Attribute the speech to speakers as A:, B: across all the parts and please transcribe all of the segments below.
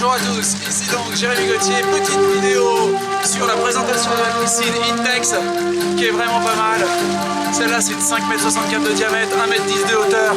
A: Bonjour à tous, ici donc Jérémy Gauthier, petite vidéo sur la présentation de la piscine Intex qui est vraiment pas mal. Celle-là c'est de 5,64 m de diamètre, 1,10 m de hauteur.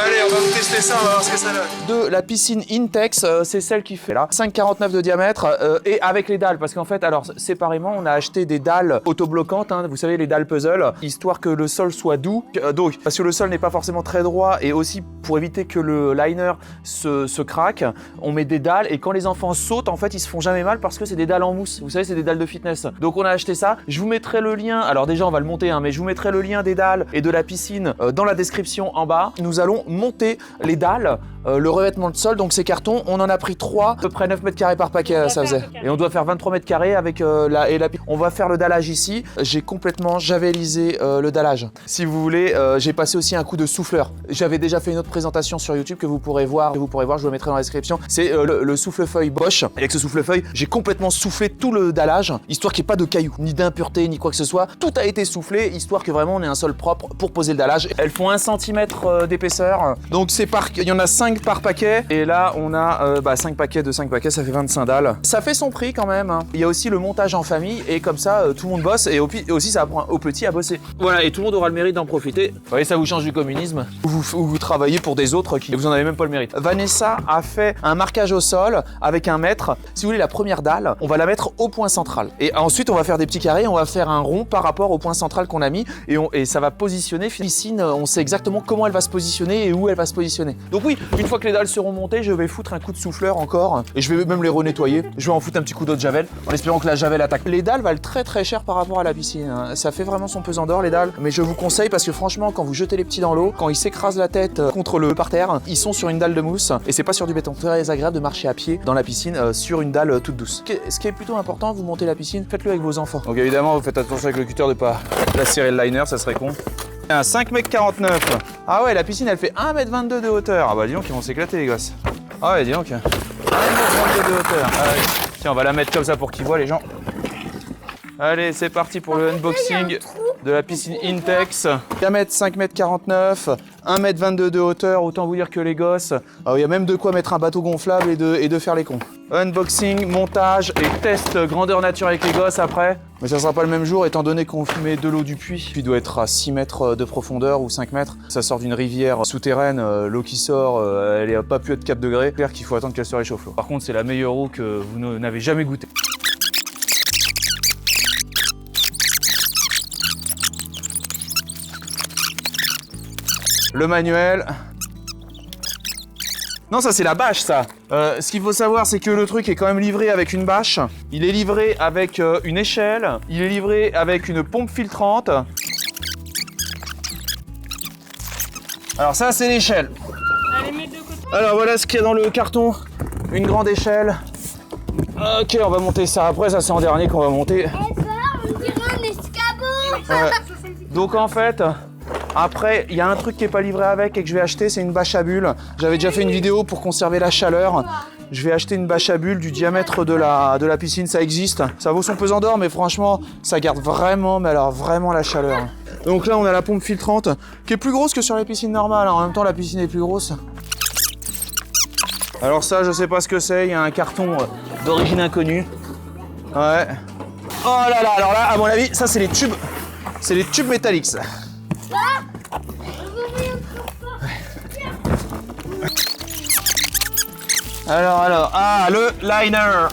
A: Allez, on va vous tester ça, on va voir ce que ça donne. De la piscine Intex, c'est celle qui fait là 5,49 de diamètre et avec les dalles, parce qu'en fait, alors séparément, on a acheté des dalles autobloquantes, hein, vous savez les dalles puzzle, histoire que le sol soit doux. Donc, parce que le sol n'est pas forcément très droit et aussi pour éviter que le liner se craque, on met des dalles et quand les enfants sautent, en fait, ils se font jamais mal parce que c'est des dalles en mousse. Vous savez, c'est des dalles de fitness. Donc, on a acheté ça. Je vous mettrai le lien. Alors déjà, on va le monter, hein, mais je vous mettrai le lien des dalles et de la piscine dans la description en bas. Nous allons monter les dalles, le revêtement de sol. Donc, ces cartons, on en a pris 3, à peu près 9 mètres carrés par paquet, ça faisait. Et on doit faire 23 mètres carrés avec la. On va faire le dallage ici. J'ai complètement javelisé le dallage. Si vous voulez, j'ai passé aussi un coup de souffleur. J'avais déjà fait une autre présentation sur YouTube que vous pourrez voir. Je vous le mettrai dans la description. C'est le souffle-feuille Bosch. Et avec ce souffle-feuille, j'ai complètement soufflé tout le dallage, histoire qu'il n'y ait pas de cailloux, ni d'impuretés, ni quoi que ce soit. Tout a été soufflé, histoire que vraiment on ait un sol propre pour poser le dallage. Elles font 1 cm d'épaisseur. Donc il y en a 5 par paquet. Et là, on a 5 paquets de 5 paquets, ça fait 25 dalles. Ça fait son prix quand même, hein. Il y a aussi le montage en famille et comme ça, tout le monde bosse et aussi ça apprend aux petits à bosser. Voilà, et tout le monde aura le mérite d'en profiter. Vous voyez, ça vous change du communisme. Vous travaillez pour des autres qui vous en avez même pas le mérite. Vanessa a fait un marquage au sol avec un mètre. Si vous voulez, la première dalle, on va la mettre au point central. Et ensuite, on va faire des petits carrés, on va faire un rond par rapport au point central qu'on a mis et ça va positionner. La piscine, on sait exactement comment elle va se positionner et où elle va se positionner. Donc oui, une fois que les dalles seront montées, je vais foutre un coup de souffleur encore et je vais même les renettoyer. Je vais en foutre un petit coup d'eau de javel en espérant que la javel attaque. Les dalles valent très très cher par rapport à la piscine. Ça fait vraiment son pesant d'or les dalles, mais je vous conseille parce que franchement, quand vous jetez les petits dans l'eau, quand ils s'écrasent la tête contre le parterre, ils sont sur une dalle de mousse et c'est pas sur du béton. C'est très agréable de marcher à pied dans la piscine sur une dalle toute douce. Ce qui est plutôt important, vous montez la piscine, faites-le avec vos enfants. Donc évidemment, vous faites attention avec le cutter de pas lacérer le liner, ça serait con. 5,49 m. Ah ouais, la piscine elle fait 1,22 m de hauteur. Ah bah dis donc, ils vont s'éclater les gosses. Ah ouais, dis donc. 1,22 m de hauteur. Ah ouais. Tiens, on va la mettre comme ça pour qu'ils voient les gens. Allez, c'est parti pour le unboxing de la piscine Intex. Diamètre 5,49 m, 1,22 m de hauteur, autant vous dire que les gosses, il y a même de quoi mettre un bateau gonflable et de faire les cons. Unboxing, montage et test grandeur nature avec les gosses après. Mais ça sera pas le même jour étant donné qu'on met de l'eau du puits. Il doit être à 6 mètres de profondeur ou 5 mètres. Ça sort d'une rivière souterraine, l'eau qui sort, elle n'a pas pu être 4 degrés. Clair qu'il faut attendre qu'elle se réchauffe l'eau. Par contre, c'est la meilleure eau que vous n'avez jamais goûtée. Le manuel. Non, ça c'est la bâche, ça. Ce qu'il faut savoir, c'est que le truc est quand même livré avec une bâche. Il est livré avec une échelle. Il est livré avec une pompe filtrante. Alors ça, c'est l'échelle. Alors voilà ce qu'il y a dans le carton. Une grande échelle. Ok, on va monter ça après. Ça, c'est en dernier qu'on va monter.
B: On dirait un escabeau.
A: Ouais. Donc en fait... Après, il y a un truc qui n'est pas livré avec et que je vais acheter, c'est une bâche à bulles. J'avais déjà fait une vidéo pour conserver la chaleur. Je vais acheter une bâche à bulles du diamètre de la piscine, ça existe. Ça vaut son pesant d'or, mais franchement, ça garde vraiment, mais alors vraiment la chaleur. Donc là, on a la pompe filtrante qui est plus grosse que sur les piscines normales. En même temps, la piscine est plus grosse. Alors ça, je sais pas ce que c'est. Il y a un carton d'origine inconnue. Ouais. Oh là là, alors là, à mon avis, ça, c'est les tubes. C'est les tubes métalliques, ça. Alors, le liner.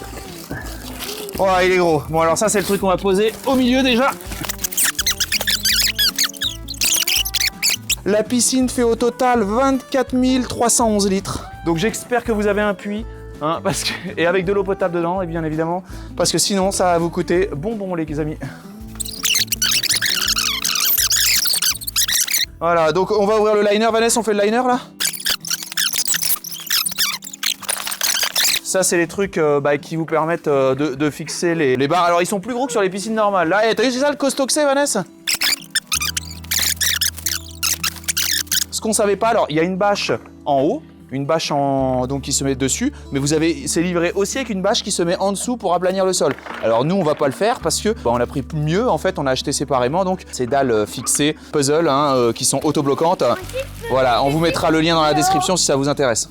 A: Oh, il est gros. Bon, alors ça, c'est le truc qu'on va poser au milieu déjà. La piscine fait au total 24 311 litres. Donc j'espère que vous avez un puits, hein, et avec de l'eau potable dedans, et bien évidemment, parce que sinon, ça va vous coûter bonbon, les amis. Voilà, donc on va ouvrir le liner. Vanessa, on fait le liner là? Ça, c'est les trucs qui vous permettent de fixer les barres. Alors, ils sont plus gros que sur les piscines normales. Là, t'as vu, c'est ça le costaud que c'est, Vanessa? Ce qu'on savait pas, alors, il y a une bâche en haut, une bâche donc qui se met dessus, mais c'est livré aussi avec une bâche qui se met en dessous pour aplanir le sol. Alors nous, on va pas le faire parce que on a pris mieux, en fait, on a acheté séparément, donc ces dalles fixées, puzzle, qui sont autobloquantes. Voilà, on vous mettra le lien dans la description si ça vous intéresse.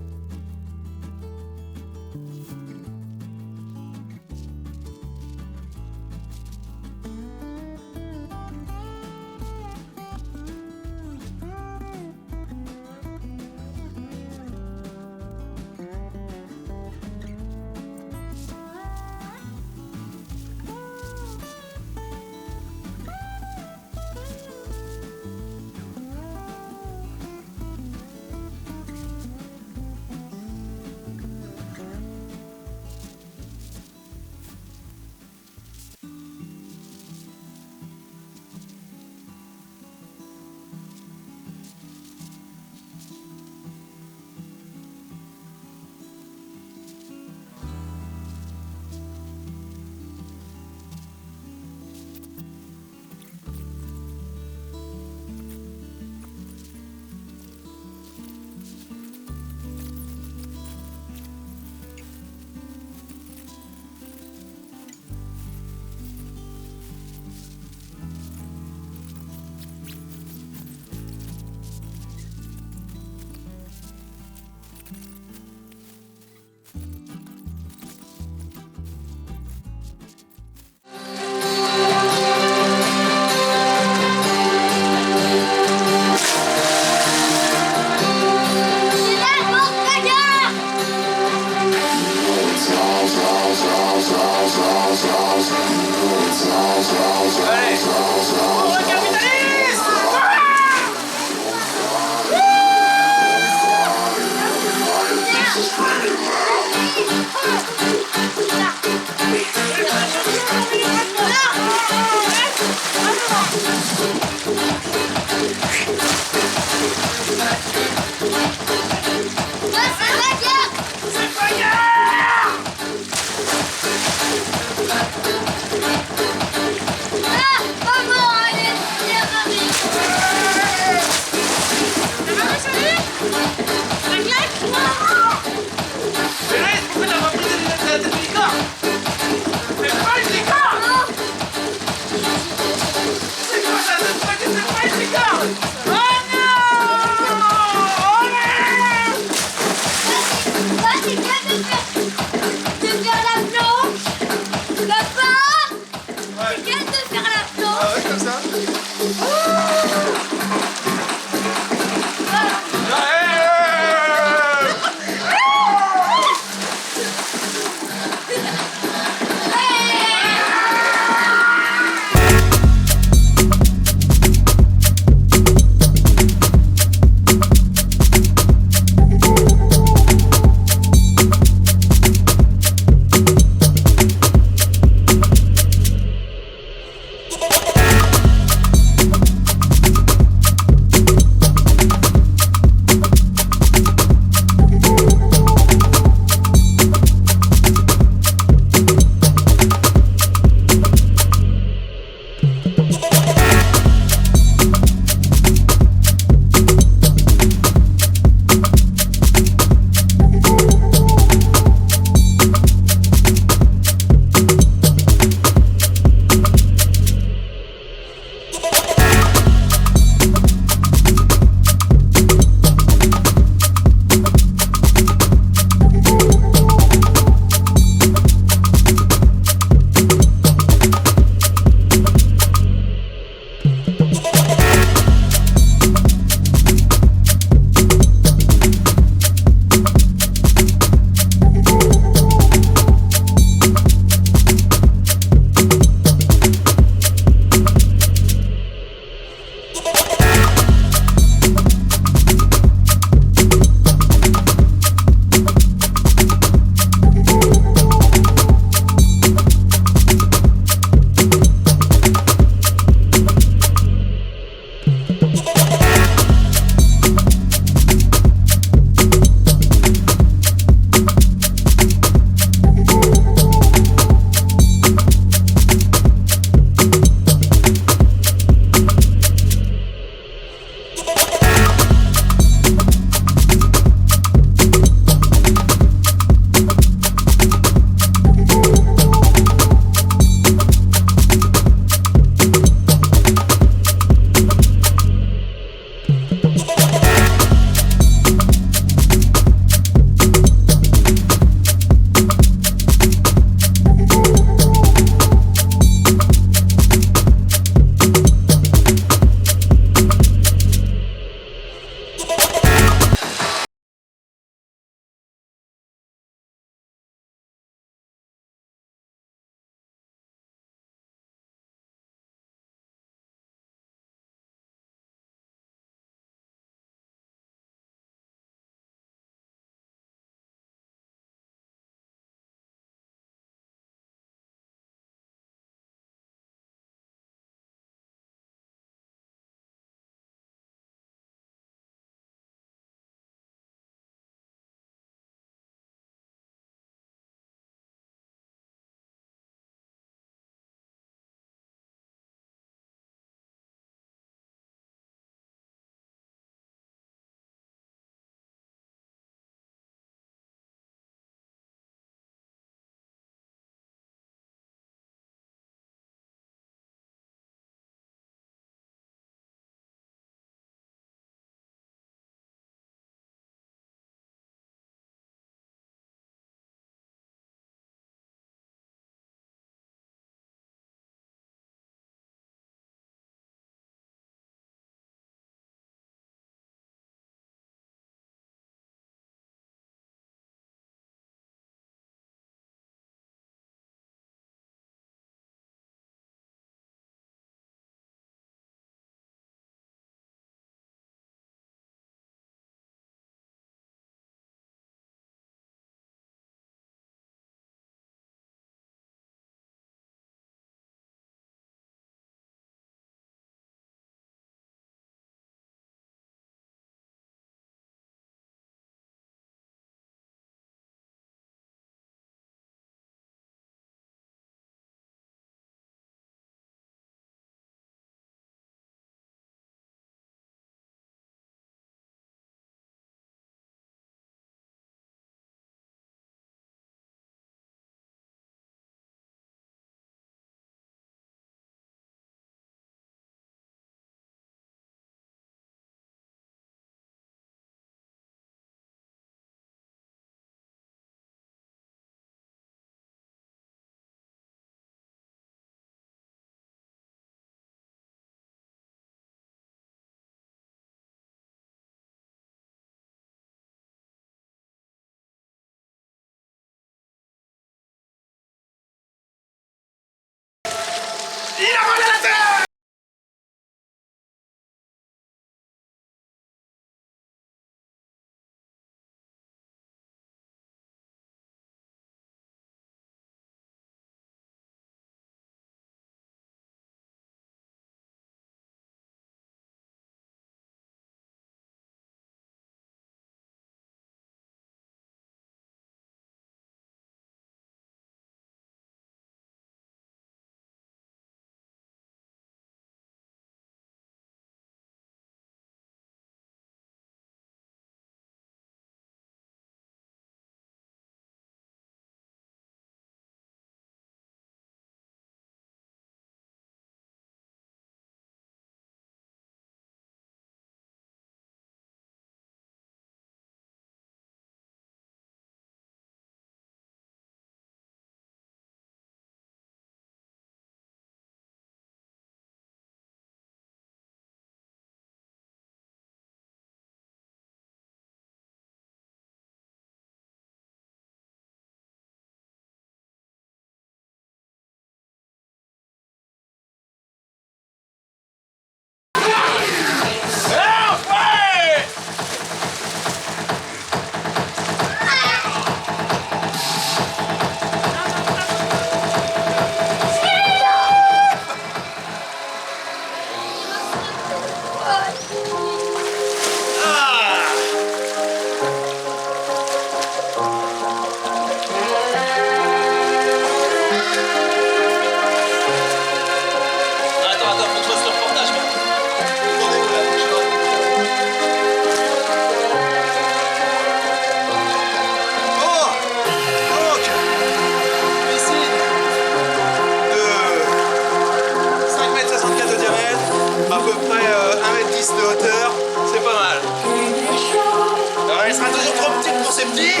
A: Elle sera toujours trop petite pour ces petits.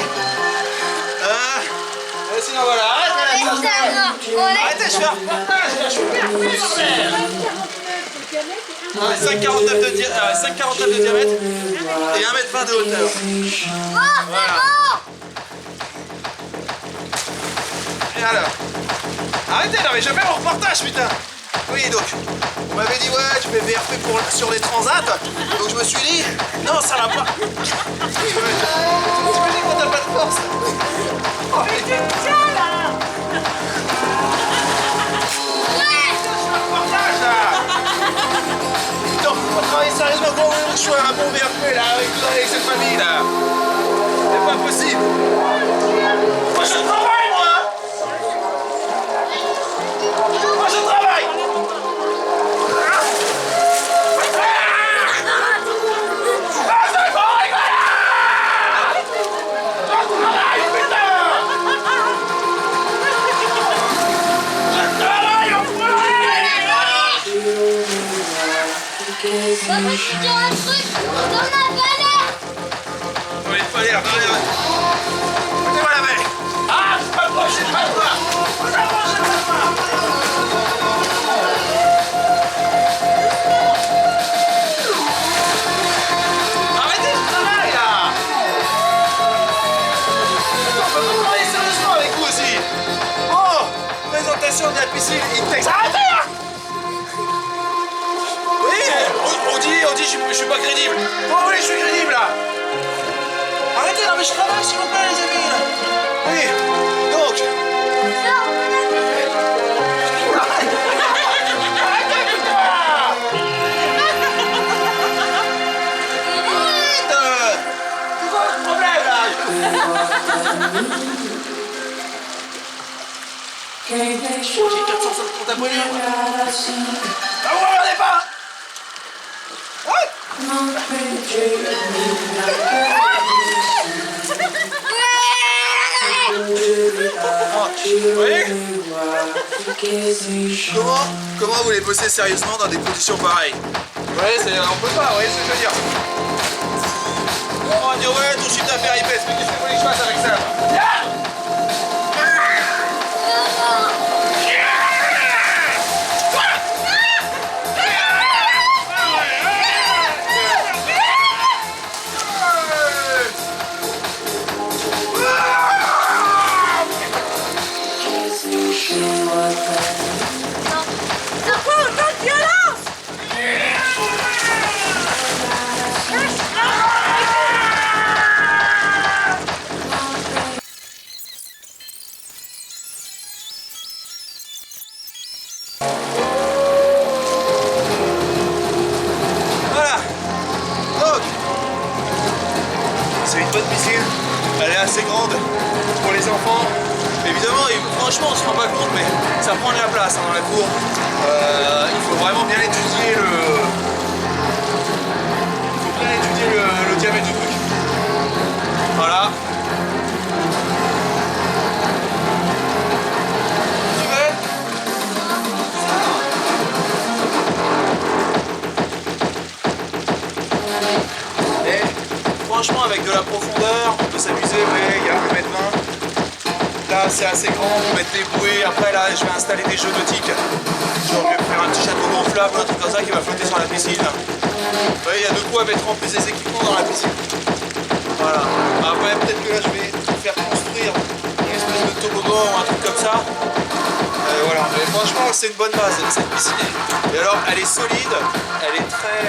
A: Sinon voilà, arrêtez, je fais un reportage, je suis bien fait, bordel. 5,49 de diamètre et 1,20 m de hauteur. Voilà. Et alors, arrêtez, non mais je fais mon reportage, putain. Oui, donc, on m'avait dit, ouais, tu fais VRP sur les transats. Donc je me suis dit, non, ça va pas. Tu me dis qu'on n'a pas de force. Oh, mais t'es tiens là. Ouais. Reportage là. Putain, faut travailler sérieusement pour je sois un bon VRP là, avec cette famille là. C'est pas possible. Moi je travaille, moi. Moi je travaille.
B: Papa, tu dis un truc dans la galère.
A: Oui, il fallait la barrière. Mettez-moi la main. Ah, je pas le droit, j'ai pas le droit. Arrêtez, je travaille là. On peut pas travailler sérieusement avec vous aussi. Oh, présentation de la piscine Intex. Arrêtez là. Oui, on dit je suis pas crédible. Oh oui, je suis crédible là. Arrêtez, non mais je travaille s'il vous plaît les amis là. Oui, donc. Arrêtez putain. C'est quoi le problème là? J'ai 450 comptes abonnés. Ah vous regardez pas? Comment vous voulez bosser sérieusement dans des conditions pareilles? Ouais, on peut pas, ouais, c'est ce que je veux dire. On va dire ouais, ton chiffre d'affaires il baisse, mais qu'est-ce que vous voulez que je fasse avec ça? Elle est assez grande pour les enfants. Évidemment, franchement, on se rend pas compte, mais ça prend de la place dans la cour. Il faut vraiment bien étudier le diamètre du truc. Voilà. Tu veux? Et franchement, avec de la profondeur, on peut s'amuser. Ouais, il y a 1,20 m. Là, c'est assez grand pour mettre des bouées. Après, là, je vais installer des jeux nautiques. Genre, je vais faire un petit château gonflable, un truc comme ça qui va flotter sur la piscine. Vous voyez, il y a de quoi mettre en plus des équipements dans la piscine. Voilà. Après, peut-être que là, je vais faire construire une espèce de toboggan ou un truc comme ça. Voilà. Mais franchement, c'est une bonne base, cette piscine. Et alors, elle est solide, elle est très...